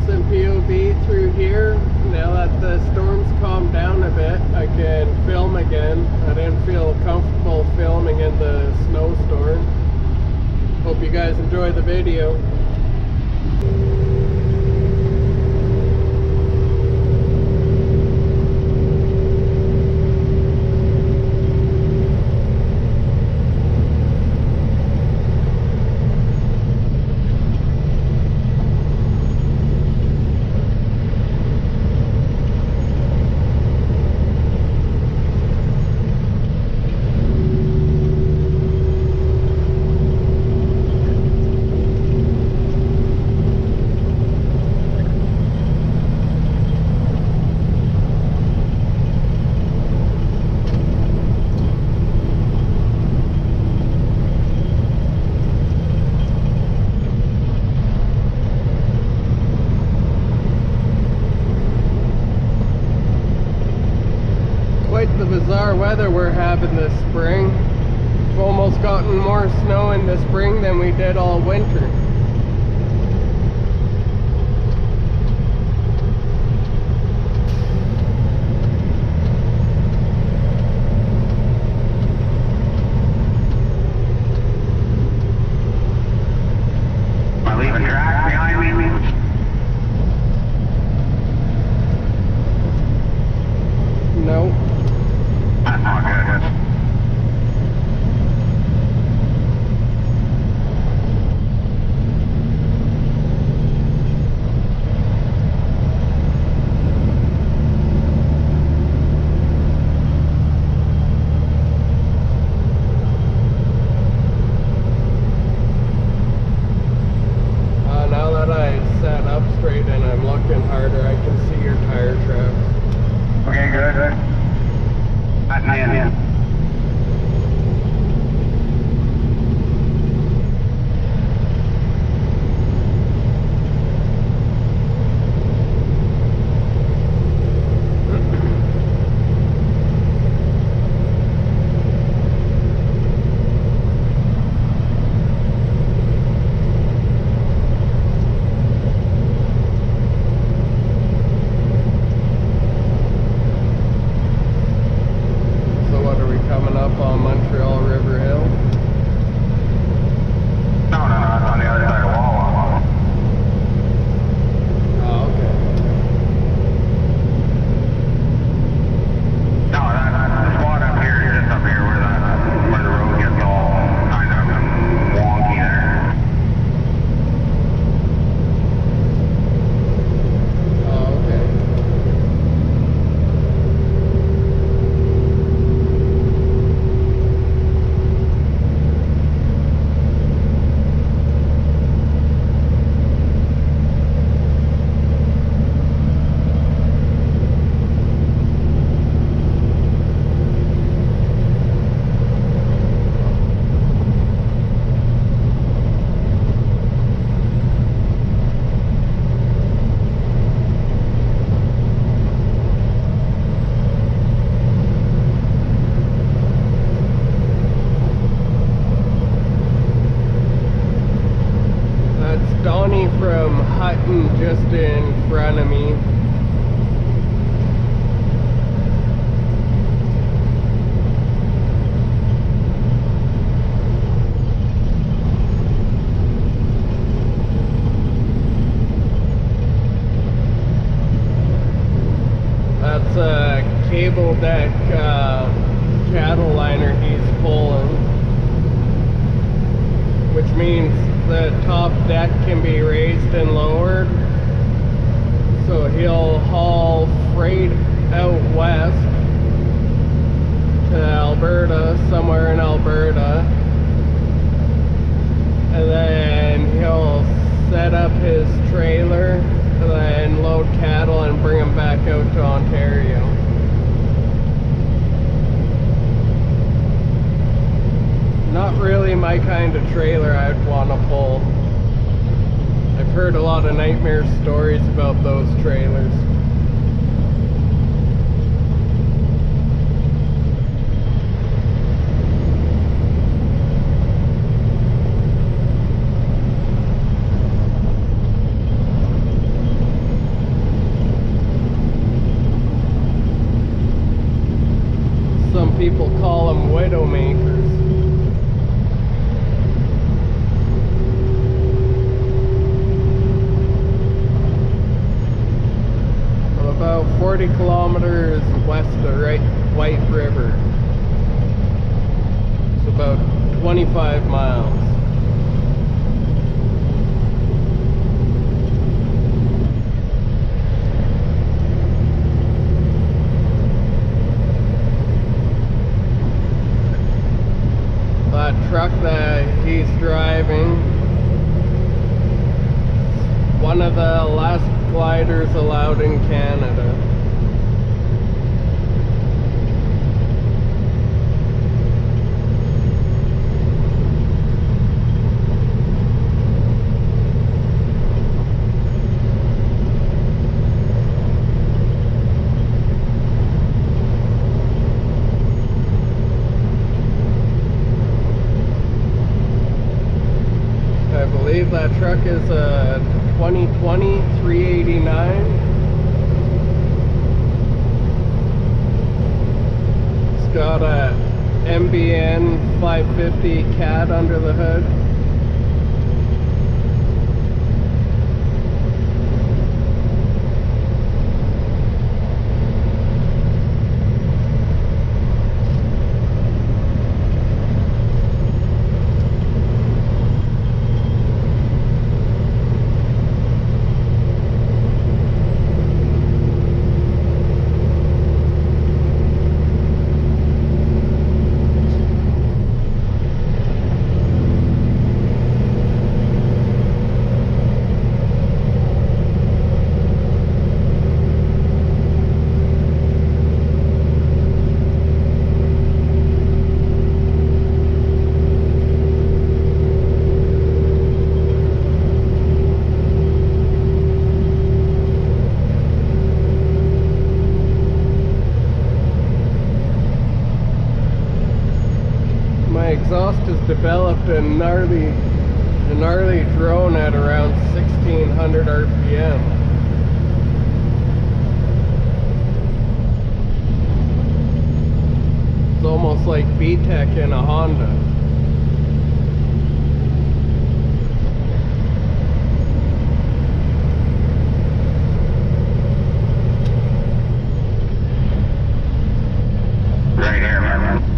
some POV through here. Now that the storm's calmed down a bit, I can film again. I didn't feel comfortable filming in the snowstorm. Hope you guys enjoy the video. The bizarre weather we're having this spring. We've almost gotten more snow in the spring than we did all winter. Am I leaving track behind me? No. That's not good. Now that I sat up straight and I'm looking harder, I can see your tire tracks. Okay, good. Not in. Coming up on Montreal River Hill. No, that's on the other side of the wall. Oh, okay. No, that's the spot up here, just up here where the road gets all kind of wonky there. Oh, okay. Donnie from Hutton just in front of me. That's a cable deck cattle liner he's pulling, which means the top deck can be raised and lowered, so he'll haul freight out west to Alberta, somewhere in Alberta, and then he'll set up his trailer and then load cattle and bring them back out to Ontario. Not really my kind of trailer I'd want to pull. I've heard a lot of nightmare stories about those trailers. Some people call them widowmakers. About 40 kilometers west of White River. It's about 25 miles. That truck that he's driving, one of the last gliders allowed in Canada. I believe that truck is a 2020 389. It's got a MBN 550 cat under the hood. Exhaust has developed a gnarly drone at around 1600 RPM. It's almost like VTEC in a Honda. Right here, man.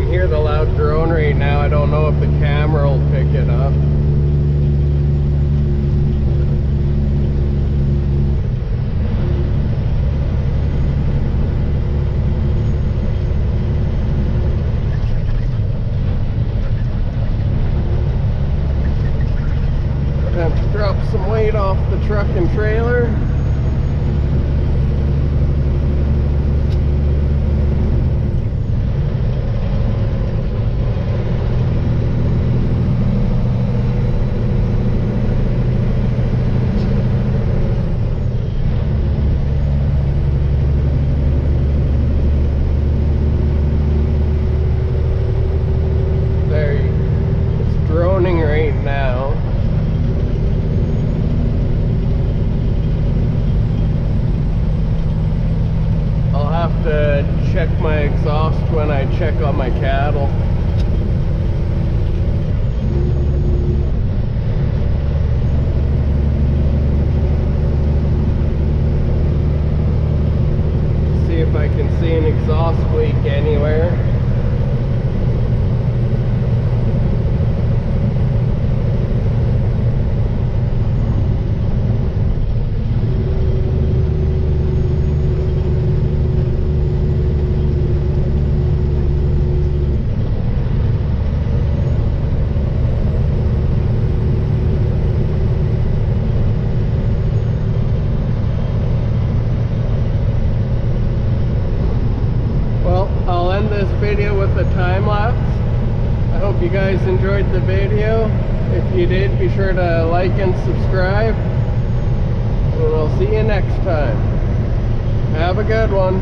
Hear the loud drone right now. I don't know if the camera will pick it up. I have to drop some weight off the truck and trailer. Right now. I'll have to check my exhaust when I check on my cattle. See if I can see an exhaust leak anywhere. This video with the time lapse. I hope you guys enjoyed the video. If you did, be sure to like and subscribe, and I'll see you next time. Have a good one.